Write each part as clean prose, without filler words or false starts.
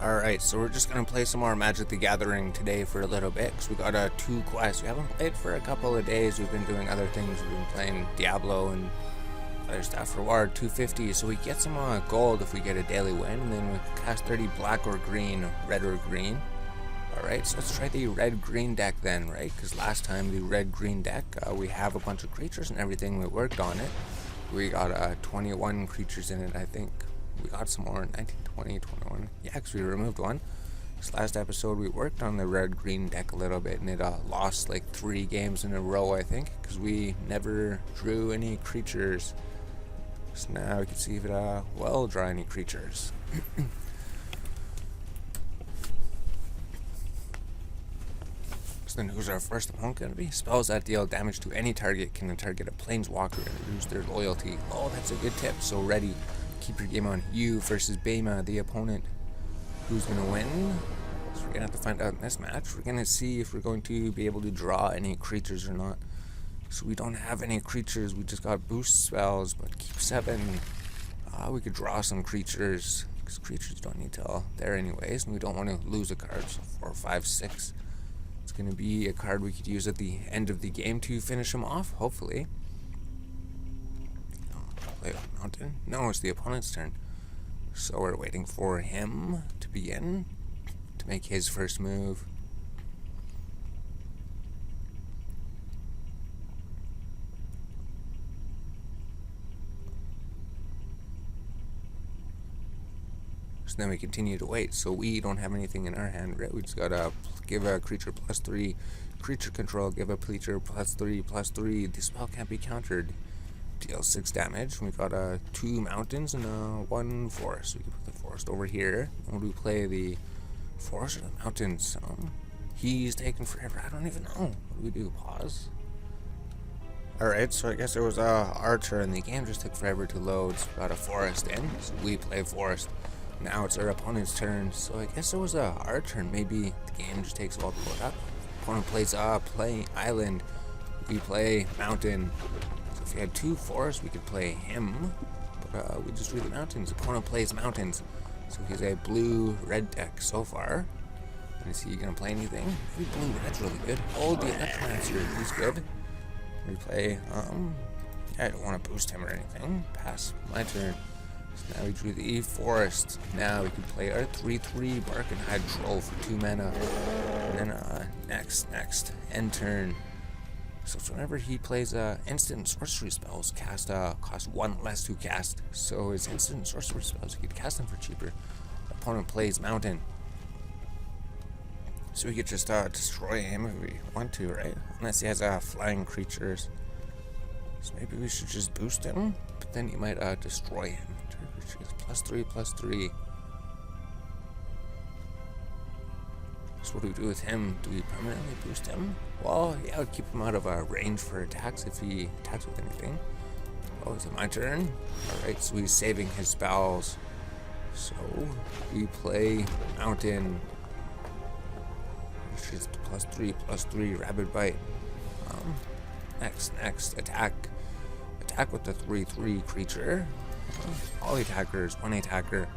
Alright, so we're just going to play some more Magic the Gathering today for a little bit, because we got 2 quests. We haven't played for a couple of days. We've been doing other things. We've been playing Diablo and other stuff. Reward 250, so we get some gold if we get a daily win, and then we cast 30 black or green, red or green. Alright, so let's try the red-green deck then, right? Because last time the red-green deck, we have a bunch of creatures and everything. We worked on it. We got 21 creatures in it, I think. We got some more, 19, 20, 21. Yeah, because we removed one. This last episode, we worked on the red-green deck a little bit, and it lost like 3 games in a row, I think, because we never drew any creatures. So now we can see if it will draw any creatures. So then who's our first opponent going to be? Spells that deal damage to any target can target a planeswalker and reduce their loyalty. Oh, that's a good tip. So ready. Keep your game on. You versus Bema, the opponent. Who's going to win? So we're going to have to find out in this match. We're going to see if we're going to be able to draw any creatures or not. So we don't have any creatures. We just got boost spells, but keep 7. We could draw some creatures, because creatures don't need to there anyways, and we don't want to lose a card. So 4, 5, 6. It's going to be a card we could use at the end of the game to finish him off, hopefully. Play a mountain? No, it's the opponent's turn. So we're waiting for him to begin, to make his first move. So then we continue to wait. So we don't have anything in our hand, right? We just gotta give a creature +3. Creature control, give a creature +3/+3. The spell can't be countered. Deal 6 damage. We got 2 mountains and 1 forest. We can put the forest over here. When we play the forest or the mountains, he's taking forever. I don't even know. What do we do? Pause. Alright, so I guess it was our turn. The game just took forever to load. So we got a forest in, so we play forest. Now it's our opponent's turn, so I guess it was our turn. Maybe the game just takes a while to load up. Opponent plays play island. We play mountain. So if we had 2 forests, we could play him. But we just drew the mountains. Opponent plays mountains. So he's a blue-red deck so far. And is he gonna play anything? Maybe blue-red's really good. Oh, the Necromancer, he's good. We play, I don't want to boost him or anything. Pass my turn. So now we drew the forest. Now we can play our 3/3 Bark and Hide Troll for 2 mana. And then next, end turn. So whenever he plays instant sorcery spells, cost 1 less to cast. So his instant sorcery spells, we could cast them for cheaper. Opponent plays mountain. So we could just destroy him if we want to, right? Unless he has flying creatures. So maybe we should just boost him, but then he might destroy him. +3/+3. So what do we do with him? Do we permanently boost him? Well, yeah, I would keep him out of range for attacks if he attacks with anything. Oh, is it my turn? Alright, so he's saving his spells. So we play mountain. Which is +3/+3 rabid bite. Next, attack. Attack with the 3/3 creature. All attackers, 1 attacker.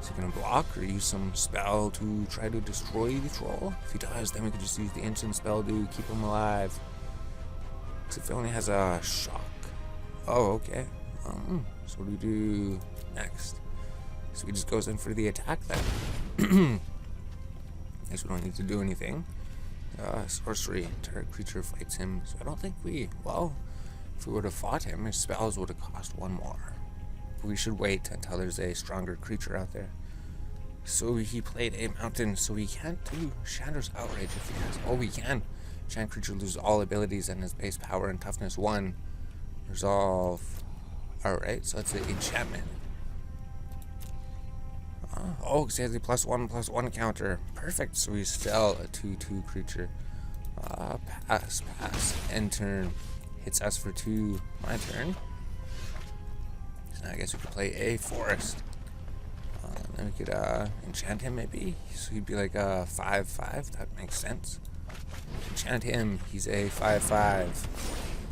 Is he gonna block or use some spell to try to destroy the troll? If he does, then we could just use the instant spell to keep him alive. Because if he only has a shock. Oh, okay. So what do we do next? So he just goes in for the attack then. Guess we don't need to do anything. Sorcery. Entire creature fights him. So I don't think if we would have fought him, his spells would have cost 1 more. But we should wait until there's a stronger creature out there. So he played a mountain, so we can't do Shatter's Outrage if he has. Oh, we can. Enchant creature loses all abilities and his base power and toughness 1. Resolve. Alright, so that's the enchantment. Oh, because he has the +1/+1 counter. Perfect, so he's still a 2/2 creature. Pass. End turn. Hits us for 2. My turn. So now I guess we could play a forest. Then we could enchant him maybe. So he'd be like a 5/5. That makes sense. Enchant him. He's a 5/5.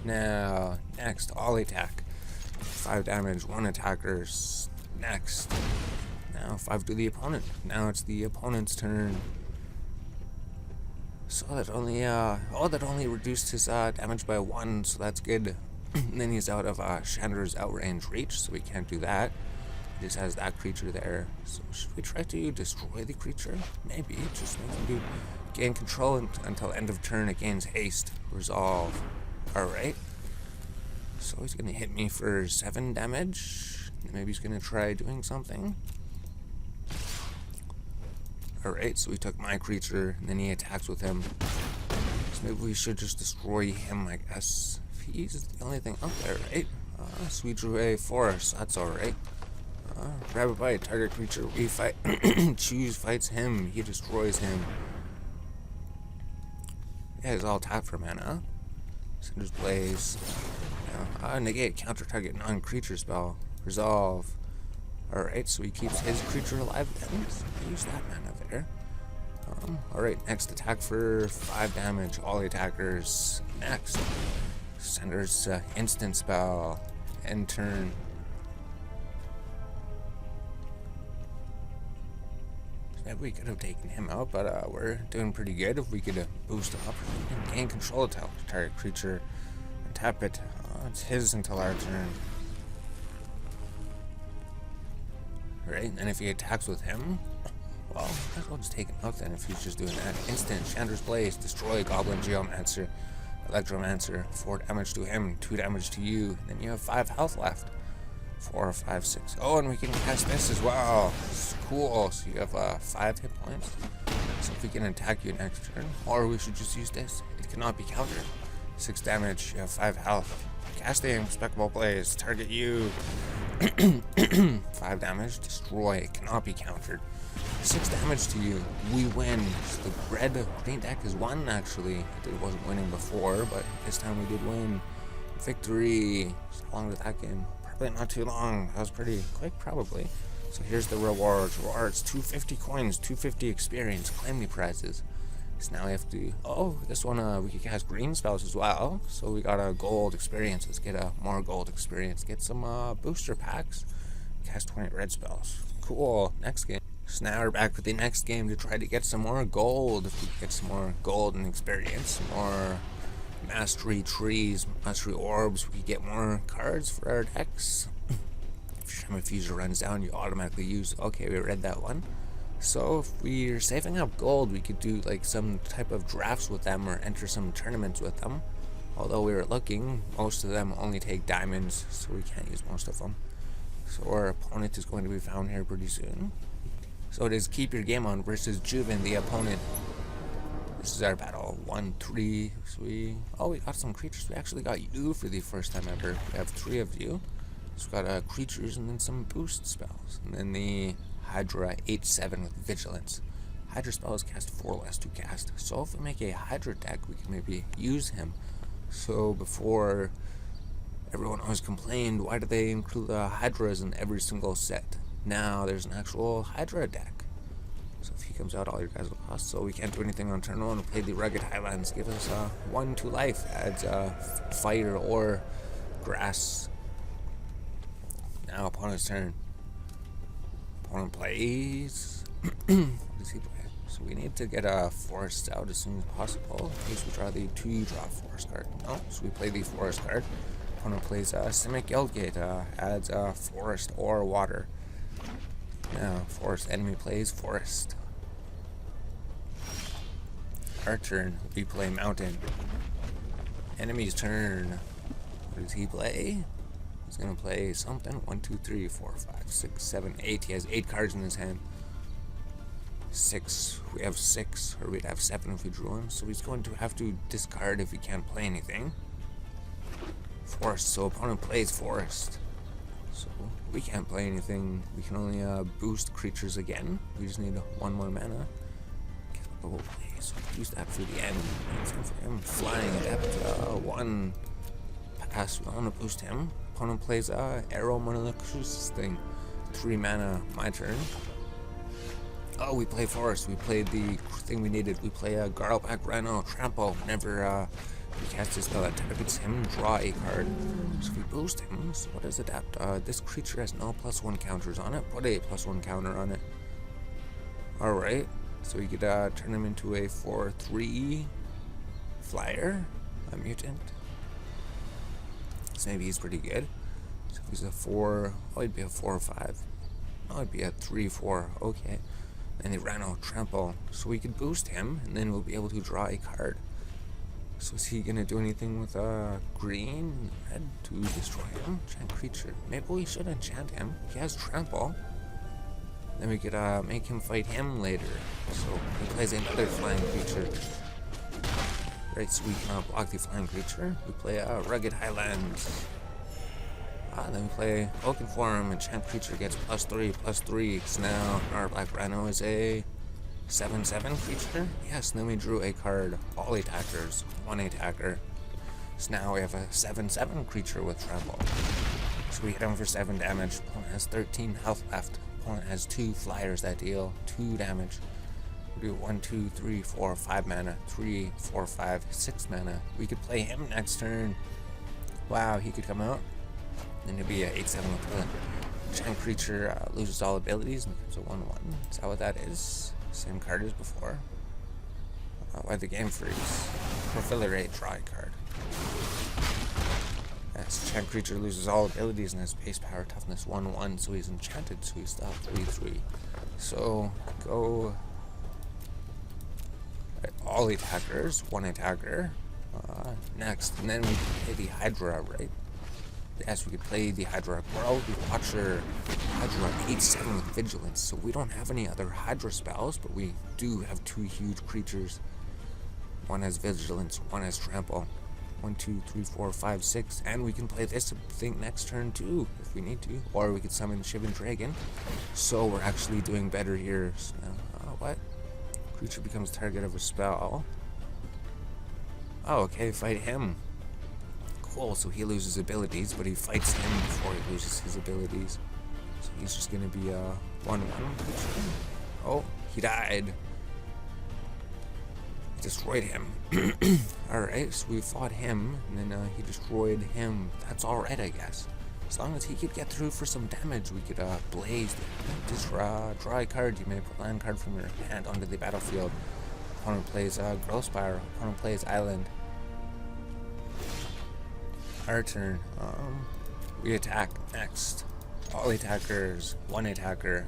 Now, next, all attack. 5 damage, 1 attacker. Next. Now 5 to the opponent. Now it's the opponent's turn. So that only reduced his damage by 1, so that's good. And then he's out of Chandra's outrange reach, so we can't do that. He just has that creature there. So should we try to destroy the creature? Maybe. Just make him do gain control until end of turn. It gains haste. Resolve. Alright. So he's gonna hit me for 7 damage. Maybe he's gonna try doing something. Alright, so he took my creature, and then he attacks with him. So maybe we should just destroy him, I guess. If he's the only thing up there, right? So we drew a forest, that's alright. Grab a bite, target creature, we fight. Choose fights him, he destroys him. Yeah, he's all tapped for mana. Cinder's Blaze. Negate, counter target non-creature spell. Resolve. Alright, so he keeps his creature alive then. So use that mana there. Alright, next attack for 5 damage. All the attackers. Next. Cinder's instant spell. End turn. Maybe we could have taken him out, but we're doing pretty good if we could boost him up. And gain control of target creature. And tap it. It's his until our turn. Right, and if he attacks with him, well, might as well just take him out then if he's just doing that. Instant, Chandra's Blaze, destroy Goblin Geomancer, Electromancer, 4 damage to him, 2 damage to you, and then you have 5 health left. 4, 5, 6. Oh, and we can cast this as well. It's cool, so you have 5 hit points. So if we can attack you next turn, or we should just use this. It cannot be countered. 6 damage, you have 5 health. Casting, Speckable Blaze, target you. 5 damage, destroy, cannot be countered. 6 damage to you, we win. So the red-green deck is won, actually. It wasn't winning before, but this time we did win. Victory. How long did that game? Probably not too long. That was pretty quick, probably. So here's the rewards. Rewards, 250 coins, 250 experience, claim the prizes. So now we have to, this one, we can cast green spells as well. So we got a gold experience. Let's get more gold experience. Get some booster packs. Cast 20 red spells. Cool. Next game. So now we're back with the next game to try to get some more gold. If we get some more gold and experience, some more mastery trees, mastery orbs, we get more cards for our decks. If your Shamafuser runs down, you automatically use, okay, we read that one. So if we're saving up gold, we could do like some type of drafts with them or enter some tournaments with them. Although we were looking, most of them only take diamonds, so we can't use most of them. So our opponent is going to be found here pretty soon. So it is Keep Your Game On versus Juven, the opponent. This is our battle. 1, 3. So we got some creatures. We actually got you for the first time ever. We have 3 of you. So we got creatures and then some boost spells. And then the Hydra 8/7 with Vigilance. Hydra spells cast 4 less to cast. So if we make a Hydra deck, we can maybe use him. So before, everyone always complained, why do they include Hydras in every single set? Now there's an actual Hydra deck. So if he comes out, all your guys will cost. So we can't do anything on turn 1. We play the Rugged Highlands. Give us 1 to life. Adds fire or grass. Now opponent's turn. Opponent plays. What does he play? So we need to get a forest out as soon as possible. In case we draw the 2-drop forest card. No, so we play the forest card. Opponent plays Simic Guildgate. Adds forest or water. Now forest. Enemy plays forest. Our turn. We play mountain. Enemy's turn. What does he play? He's gonna play something. 1, 2, 3, 4, 5, 6, 7, 8. He has 8 cards in his hand. 6. We have 6, or we'd have 7 if we drew him. So he's going to have to discard if he can't play anything. Forest. So opponent plays forest. So we can't play anything. We can only boost creatures again. We just need 1 more mana. So use that for the end. For him, flying adept. 1 pass. We want to boost him. Opponent plays Arrow Monolithus thing. 3 mana. My turn. Oh, we play forest. We played the thing we needed. We play Garlback Rhino Trample. Whenever We cast a spell that targets him, draw a card. So if we boost him, so what does it adapt? This creature has no +1 counters on it. Put a +1 counter on it. Alright, so we could turn him into a 4/3 flyer, a mutant. So maybe he's pretty good. So if he's a 4, oh, he'd be a 4/5. Oh, it'd be a 3/4, okay. And he ran out trample, so we could boost him, and then we'll be able to draw a card. So is he gonna do anything with green, red to destroy him? Enchant creature. Maybe we should enchant him. He has trample. Then we could make him fight him later. So he plays another flying creature. Right, so we can block the flying creature. We play Rugged Highlands. Then we play Oaken Form. Enchant creature gets +3/+3. So now our Black Rhino is a 7/7 creature. Yes, and then we drew a card. All attackers, 1 attacker. So now we have a 7/7 creature with trample. So we hit him for 7 damage. Opponent has 13 health left. Opponent has 2 flyers that deal 2 damage. We do 1, 2, 3, 4, 5 mana. 3, 4, 5, 6 mana. We could play him next turn. Wow, he could come out. Then it'd be a 8/7 with the enchant creature loses all abilities and becomes a 1/1. Is that what that is? Same card as before. Why the game freeze? Profillerate, draw a card. Yes, enchant creature loses all abilities and has base power toughness 1/1, so he's enchanted, so he's still 3/3. So go all attackers, 1 attacker. Next, and then we play the Hydra, right? Yes, we could play the Hydra Grow, the Watcher, Hydra 8/7 with Vigilance. So we don't have any other Hydra spells, but we do have 2 huge creatures. One has Vigilance, one has Trample. 1, 2, 3, 4, 5, 6. And we can play this thing next turn too, if we need to. Or we could summon Shivan Dragon. So we're actually doing better here. So now, what? Creature becomes target of a spell. Oh, okay, fight him. Cool, so he loses abilities, but he fights him before he loses his abilities. So he's just gonna be a 1/1 creature. Oh, he died. He destroyed him. Alright, so we fought him, and then he destroyed him. That's alright, I guess. As long as he could get through for some damage, we could blaze. Just draw a card. You may put a land card from your hand onto the battlefield. Opponent plays Growth Spiral. Opponent plays Island. Our turn. We attack next. All attackers, 1 attacker.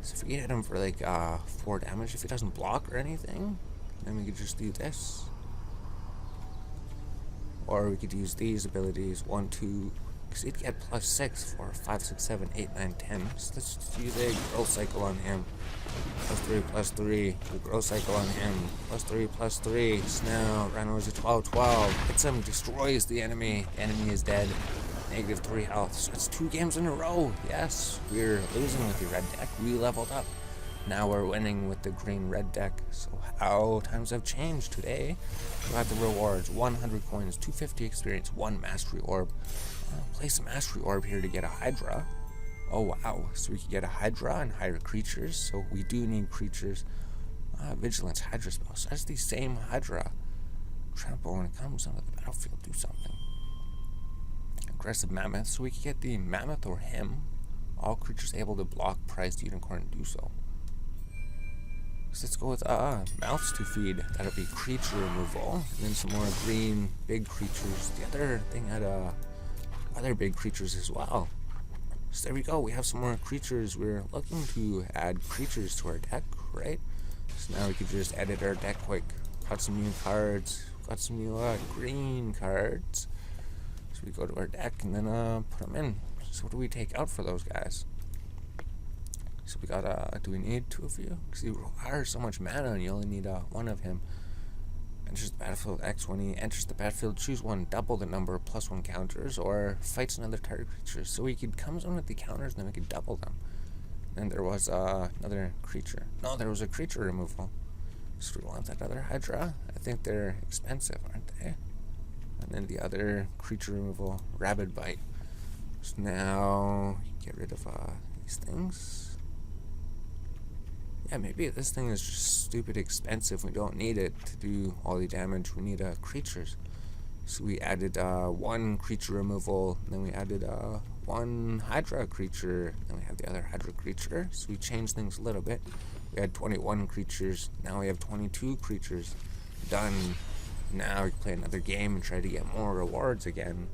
So if we hit him for like 4 damage, if he doesn't block or anything, then we could just do this. Or we could use these abilities, 1, 2, because he'd get +6 for 5, 6, 7, 8, 9, 10. So let's just use a growth cycle on him. +3/+3. The growth cycle on him. +3/+3. So now Rhino is a 12/12. Hits him, destroys the enemy. The enemy is dead. -3 health. So it's 2 games in a row. Yes, we're losing with the red deck. We leveled up. Now we're winning with the green-red deck. So how times have changed today. We got the rewards: 100 coins, 250 experience, 1 mastery orb. Place a mastery orb here to get a Hydra. Oh wow, so we can get a Hydra and higher creatures. So we do need creatures. Vigilance, Hydra spell. So that's the same Hydra. Trample when it comes onto the battlefield. Do something. Aggressive Mammoth. So we can get the Mammoth or him. All creatures able to block prized unicorn do so. So let's go with mouths to feed. That'll be creature removal. And then some more green big creatures. The other thing had other big creatures as well. So there we go. We have some more creatures. We're looking to add creatures to our deck, right? So now we can just edit our deck quick. Got some new cards. Got some new green cards. So we go to our deck and then put them in. So what do we take out for those guys? So we got, do we need 2 of you? Because you require so much mana and you only need 1 of him. Enters the battlefield X. When he enters the battlefield, choose 1, double the number of +1 counters, or fights another target creature. So we could come in with the counters and then we could double them. And there was another creature. No, there was a creature removal. So we want that other Hydra. I think they're expensive, aren't they? And then the other creature removal, Rabid Bite. So now get rid of these things. Yeah, maybe this thing is just stupid expensive. We don't need it to do all the damage. We need creatures. So we added one creature removal, and then we added one Hydra creature, then we have the other Hydra creature. So we changed things a little bit. We had 21 creatures, now we have 22 creatures. Done. Now we can play another game and try to get more rewards again.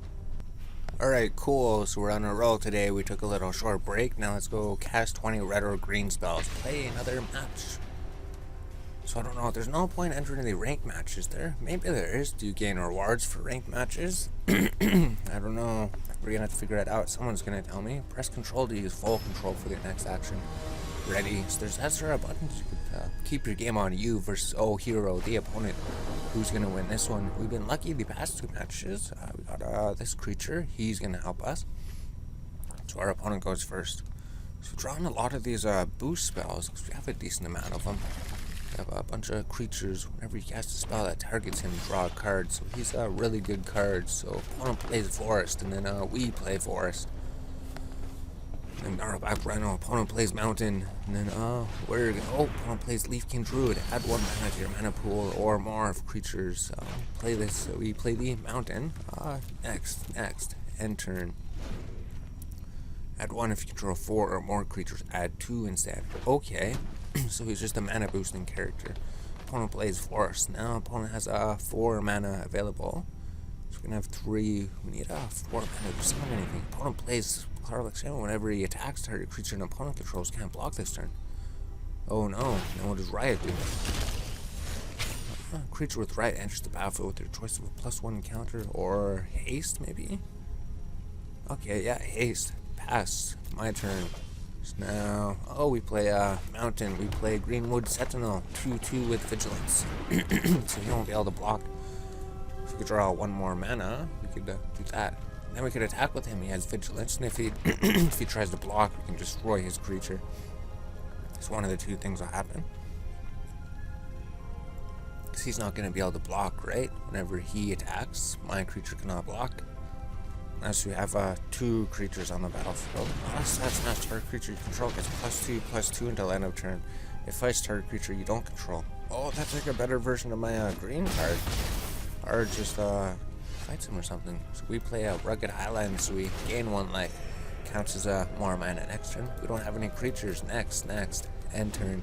Alright, cool. So we're on a roll today. We took a little short break. Now let's go cast 20 red or green spells. Play another match. So I don't know. There's no point entering the ranked matches there. Maybe there is. Do you gain rewards for ranked matches? I don't know. We're gonna have to figure it out. Someone's gonna tell me. Press control to use full control for the next action. Ready. So there's extra buttons. You could keep your game on you versus hero, the opponent. Who's gonna win this one? We've been lucky the past two matches. We got this creature. He's gonna help us. So our opponent goes first. So we're drawing a lot of these boost spells because we have a decent amount of them. We have a bunch of creatures. Whenever you cast a spell that targets him, draw a card. So he's a really good card. So opponent plays forest, and then we play forest. And our back rhino, opponent plays mountain, and then opponent plays leafkin druid. Add one mana to your mana pool or more of creatures. Play this. So we play the mountain. Next, end turn. Add one if you control 4 or more creatures. Add 2 instead. Okay, so he's just a mana boosting character. Opponent plays forest. Now opponent has 4 mana available. So we're gonna have 3. We need 4 mana to summon anything. Opponent plays whenever he attacks, target creature an opponent controls can't block this turn. Oh no, now what does Riot do? Creature with Riot enters the battlefield with their choice of a +1 counter or haste, maybe? Okay, yeah, haste. Pass. My turn. So now, we play Mountain. We play Greenwood Sentinel. 2/2 with Vigilance. So he won't be able to block. If we could draw 1 more mana, we could do that. Then we could attack with him. He has Vigilance, and if he if he tries to block, we can destroy his creature. It's one of the 2 things will happen. Because he's not going to be able to block, right? Whenever he attacks, my creature cannot block. Unless we have 2 creatures on the battlefield. That's not target creature you control. Gets +2/+2 until end of turn. If fights target creature you don't control. Oh, that's like a better version of my green card. Or just fights him or something. So we play a Rugged Highlands, so we gain 1 life. Counts as more mana next turn. We don't have any creatures. Next, end turn.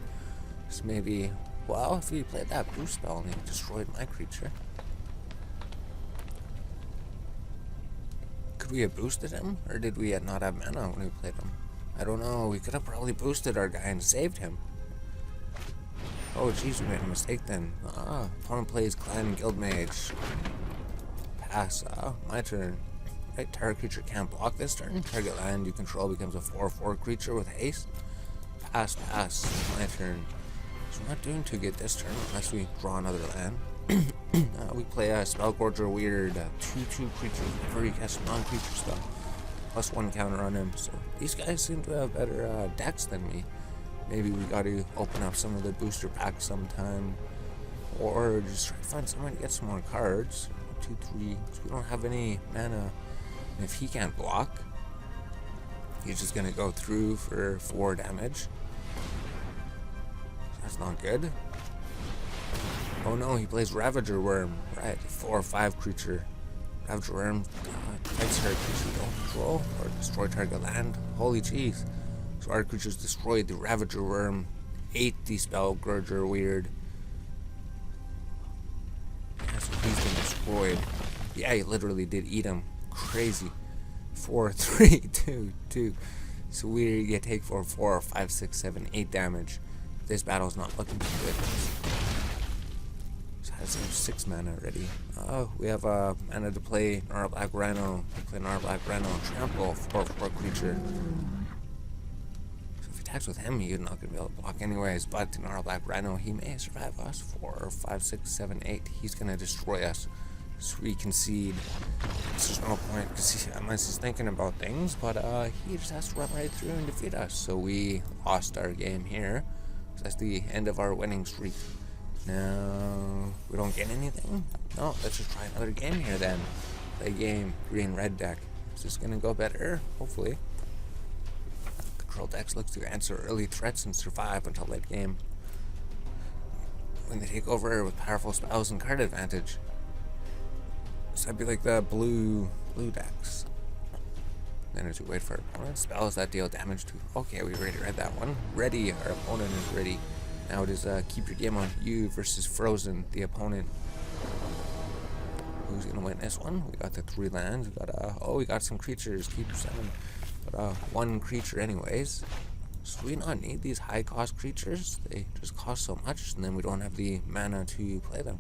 So maybe, well, if we played that boost spell and he destroyed my creature. Could we have boosted him? Or did we not have mana when we played him? I don't know. We could have probably boosted our guy and saved him. Oh jeez, we made a mistake then. Opponent plays Clan Guildmage. Pass. My turn. Right, target creature can't block this turn. Target land you control becomes a 4/4 creature with haste. Pass. My turn. So we're not doing too good this turn unless we draw another land. We play a Spellgorger Weird. 2/2 creature. Whenever you cast a non-creature spell, +1 counter on him. So these guys seem to have better decks than me. Maybe we got to open up some of the booster packs sometime, or just try to find someone to get some more cards. 2, 3. So we don't have any mana. And if he can't block, he's just gonna go through for 4 damage. That's not good. Oh no, he plays Ravager Worm. Right, 4 or 5 creature. Ravager Worm fights target creature you don't control or destroy target land. Holy jeez. So our creatures destroyed the Ravager Worm, ate the Spellgorger Weird. Yeah, so he's been destroyed. Yeah, he literally did eat him. Crazy. 4, 3, 2, 2. So we take 4, 4, 5, 6, 7, 8 damage. This battle's not looking too good. So has 6 mana already. We have mana to play Gnarl Black Rhino. We play Gnarl Black Rhino, trample 4/4 creature. So if he attacks with him, he's not gonna be able to block anyways. But the Gnarl Black Rhino, he may survive us. 4, 5, 6, 7, 8. He's gonna destroy us. So we concede. There's no point unless he's thinking about things, but he just has to run right through and defeat us. So we lost our game here. So that's the end of our winning streak. Now we don't get anything. No, let's just try another game here then. Play game green red deck. Is this gonna go better? Hopefully. control decks look to answer early threats and survive until late game, when they take over with powerful spells and card advantage. So that'd be like the blue decks. Then as we wait for our opponent, spells that deal damage to... Okay, we already read that one. Ready, our opponent is ready. Now it is keep your game on you versus Frozen, the opponent. Who's gonna win this one? We got the 3 lands. We got some creatures. Keep 7. But 1 creature anyways. So we not need these high cost creatures. They just cost so much, and then we don't have the mana to play them.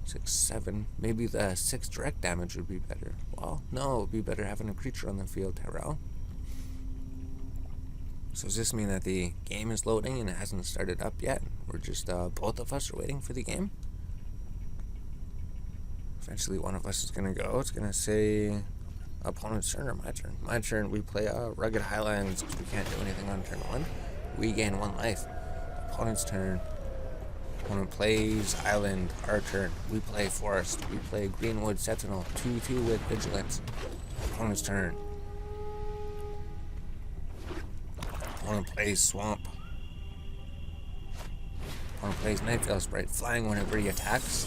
6, 7. Maybe the 6 direct damage would be better. Well, no, it would be better having a creature on the field, Terrell. So does this mean that the game is loading and it hasn't started up yet? We're just, both of us are waiting for the game? Eventually one of us is going to go. It's going to say opponent's turn or my turn. My turn, we play Rugged Highlands because we can't do anything on turn 1. We gain 1 life. Opponent's turn. Opponent plays Island, our turn. We play Forest. We play Greenwood Sentinel, 2/2 with Vigilance. Opponent's turn. Opponent plays Swamp. Opponent plays Nightveil Sprite, flying whenever he attacks.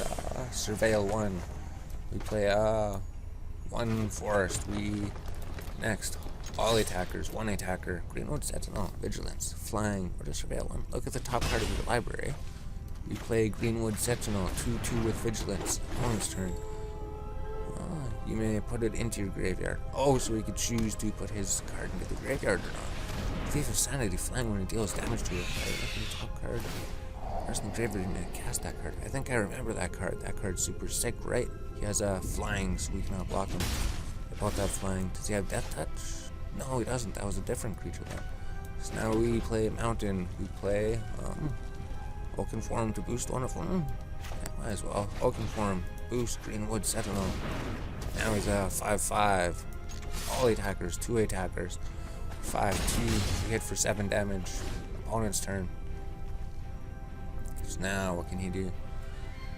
Surveil 1. We play 1 Forest. Next. All attackers, 1 attacker. Greenwood Sentinel, Vigilance, flying, or to Surveil 1. Look at the top card of your library. We play Greenwood Sentinel, 2/2 with Vigilance. Opponent's turn. You may put it into your graveyard. Oh, so we could choose to put his card into the graveyard or not. Thief of Sanity, flying when it deals damage to your player. Look at the top card. There's the graveyard, you may cast that card. I think I remember that card. That card's super sick, right? He has a flying, so we cannot block him. About that flying. Does he have Death Touch? No, he doesn't. That was a different creature then. So now we play Mountain. We play Oakenform to boost one of them. Yeah, might as well. Oakenform, boost Greenwood Sentinel. Now he's a 5/5. All attackers, 2 attackers. 5/2. We hit for 7 damage. Opponent's turn. So now what can he do?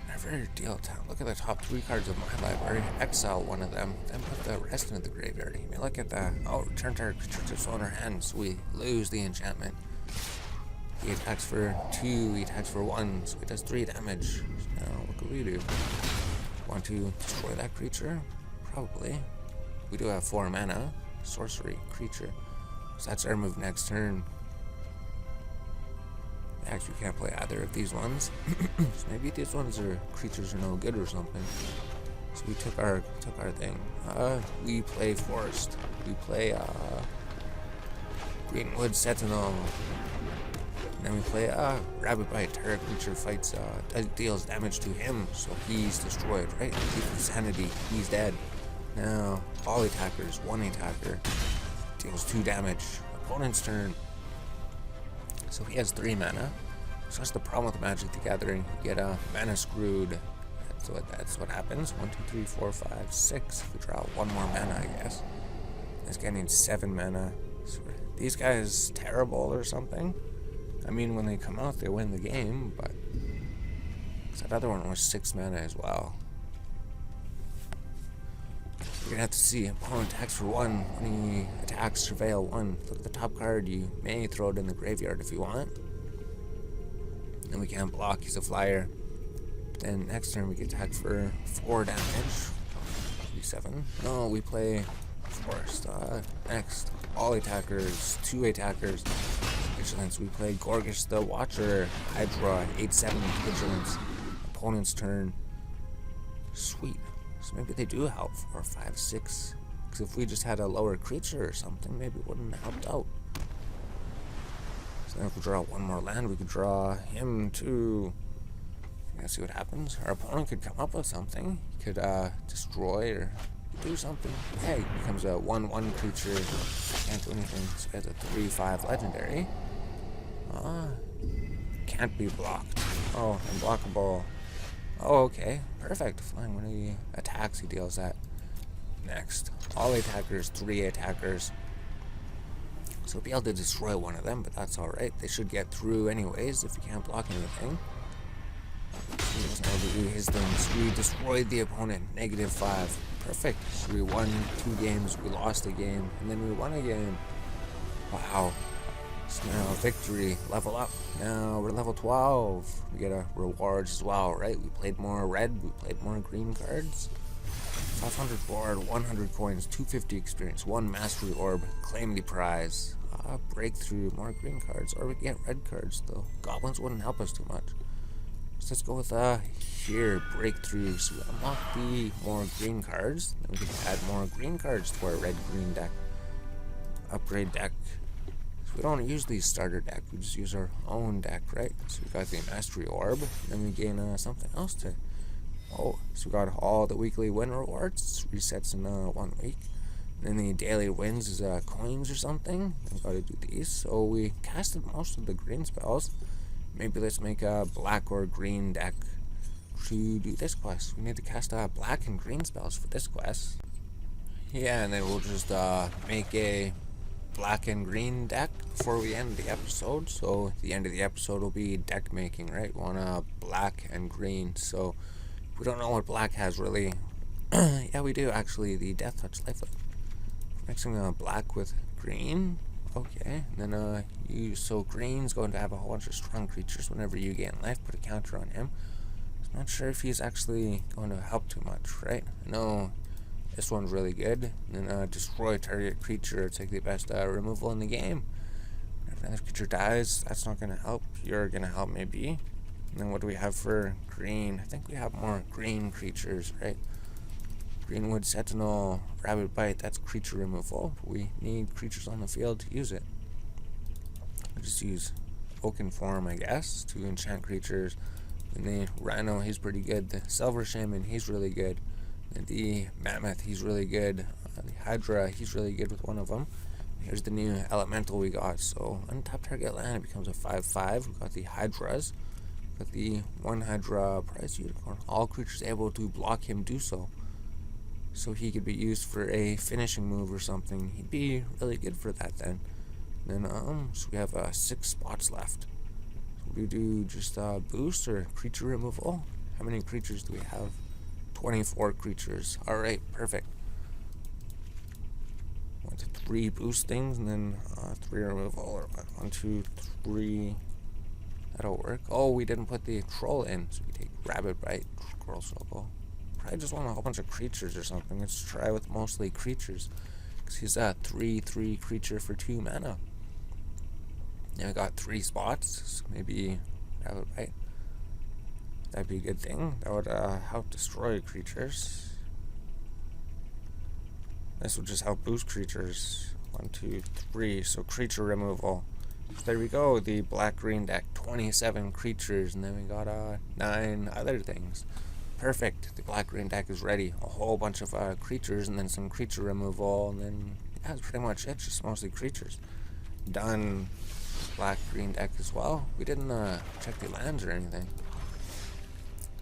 Never deal time. Look at the top 3 cards of my library. Exile one of them, then put the rest into the graveyard. You may look at that. Oh, return to our creature to its owner hands. We lose the enchantment. He attacks for 2, he attacks for 1, so he does 3 damage. Now, what can we do? Want to destroy that creature? Probably. We do have 4 mana. Sorcery, creature. So that's our move next turn. Actually, we can't play either of these ones. So maybe these ones are creatures are no good or something. So we took our thing. We play Forest. We play Greenwood Sentinel. And then we play Rabbit Bite. Terra creature fights, deals damage to him, so he's destroyed, right? Thief of Sanity, he's dead. Now, all attackers, 1 attacker, deals 2 damage. Opponent's turn. So he has 3 mana. So that's the problem with Magic the Gathering. You get mana screwed. So that's what happens. 1, 2, 3, 4, 5, 6. If we draw 1 more mana, I guess. This guy needs 7 mana. So these guys terrible or something? I mean, when they come out, they win the game, but that other one was 6 mana as well. You're gonna have to see. Opponent attacks for 1. When he attacks, Surveil 1. Look at the top card. You may throw it in the graveyard if you want. Then we can't block. He's a flyer. But then next turn we can attack for 4 damage. 7. No, we play Forest. Next, all attackers, 2 attackers. Vigilance. We play Gorgish the Watcher. Hydra, 8/7 Vigilance. Opponent's turn. Sweet. So maybe they do help 4, 5, 6. Because if we just had a lower creature or something, maybe it wouldn't have helped out. So then if we draw 1 more land, we could draw him too. Let's see what happens. Our opponent could come up with something. He could destroy or do something. Hey, becomes a 1/1 creature. Can't do anything. So he has a 3/5 legendary. Can't be blocked. Oh, unblockable. Oh, okay. Perfect. Flying when he attacks, he deals that. Next. All attackers, 3 attackers. So we'll be able to destroy one of them, but that's alright. They should get through anyways if you can't block anything. He doesn't know to do his things. We destroyed the opponent. -5. Perfect. So we won 2 games, we lost a game, and then we won a game. Wow. So now victory, level up. Now we're level 12. We get a rewards as well, right? We played more red, we played more green cards. 500 board, 100 coins, 250 experience, 1 mastery orb, claim the prize. Breakthrough, more green cards, or we get red cards though. Goblins wouldn't help us too much. So let's go with here, breakthrough. So we unlock the more green cards, then we can add more green cards to our red-green deck. Upgrade deck. So we don't use the starter deck, we just use our own deck, right? So we got the mastery orb, then we gain something else to. Oh, so we got all the weekly win rewards, resets in 1 week. And then the daily wins is coins or something. We gotta do these. So we casted most of the green spells. Maybe let's make a black or green deck to do this quest. We need to cast black and green spells for this quest. Yeah, and then we'll just make a black and green deck before we end the episode. So the end of the episode will be deck making, right? We want black and green. So we don't know what black has really. Yeah, we do actually. The Death Touch Lifelink. Mixing black with green. Okay, and then so green's going to have a whole bunch of strong creatures. Whenever you gain life, put a counter on him. I'm not sure if he's actually going to help too much, right? No, this one's really good. And then destroy target creature. It's like the best removal in the game. If another creature dies, that's not going to help. You're going to help maybe. And then what do we have for green? I think we have more green creatures, right? Greenwood Sentinel, Rabbit Bite, that's creature removal. We need creatures on the field to use it. I'll just use Oaken Form, I guess, to enchant creatures. And the Rhino, he's pretty good. The Silver Shaman, he's really good. And the Mammoth, he's really good. The Hydra, he's really good with one of them. Here's the new Elemental we got. So, untap target land, it becomes a 5/5. We got the Hydras. Got the 1 Hydra Prize Unicorn. All creatures able to block him do so. So he could be used for a finishing move or something. He'd be really good for that then. Then so we have 6 spots left. So we do just boost or creature removal. How many creatures do we have? 24 creatures. Alright, perfect. 1 to 3 boost things and then 3 removal. Or 1, 2, 3. That'll work. Oh, we didn't put the troll in. So we take Rabbit Bite, Squirrel Circle. I just want a whole bunch of creatures or something. Let's try with mostly creatures. Because he's a 3/3 creature for 2 mana. Now we got 3 spots. So maybe Rabbit Bite. That'd be a good thing. That would help destroy creatures. This would just help boost creatures. 1, 2, 3. So creature removal. So there we go. The black-green deck. 27 creatures. And then we got 9 other things. Perfect. The black-green deck is ready. A whole bunch of creatures and then some creature removal. And then, yeah, that's pretty much it. Just mostly creatures. Done. Black-green deck as well. We didn't check the lands or anything.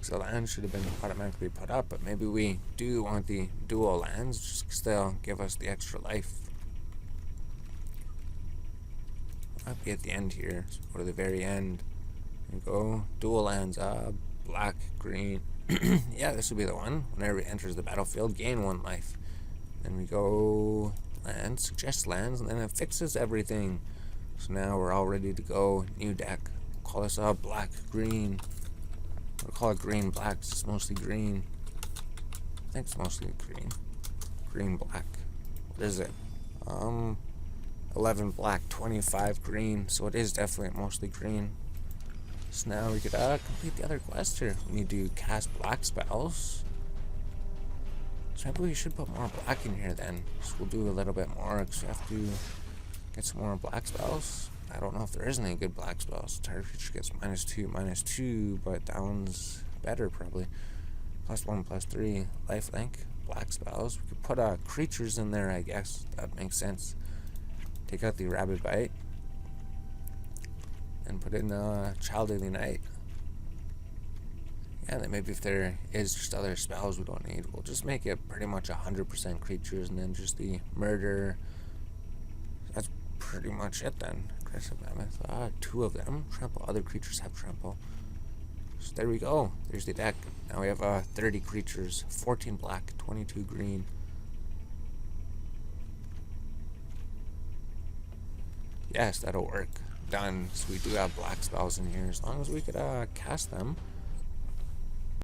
So the lands should have been automatically put up. But maybe we do want the dual lands just because they'll give us the extra life. I'll be at the end here. So go to the very end. And go. Dual lands. Black, green. Yeah, this will be the one. Whenever it enters the battlefield, gain 1 life. Then we go lands, suggest lands, and then it fixes everything. So now we're all ready to go. New deck. We'll call this black, green. We'll call it green, black. It's mostly green. I think it's mostly green. Green, black. What is it? 11 black, 25 green. So it is definitely mostly green. So now we could complete the other quest here. We need to cast black spells. So maybe we should put more black in here then. So we'll do a little bit more because we have to get some more black spells. I don't know if there is any good black spells. Target creature gets -2/-2, but that one's better probably. +1, +3, lifelink, black spells. We could put creatures in there, I guess. That makes sense. Take out the Rabbit Bite. And put in Child of the Night. Yeah, then maybe if there is just other spells we don't need, we'll just make it pretty much 100% creatures and then just the murder. That's pretty much it then. Aggressive Mammoth. 2 of them. Trample. Other creatures have trample. So there we go. There's the deck. Now we have 30 creatures. 14 black, 22 green. Yes, that'll work. Done. So we do have black spells in here. As long as we could cast them.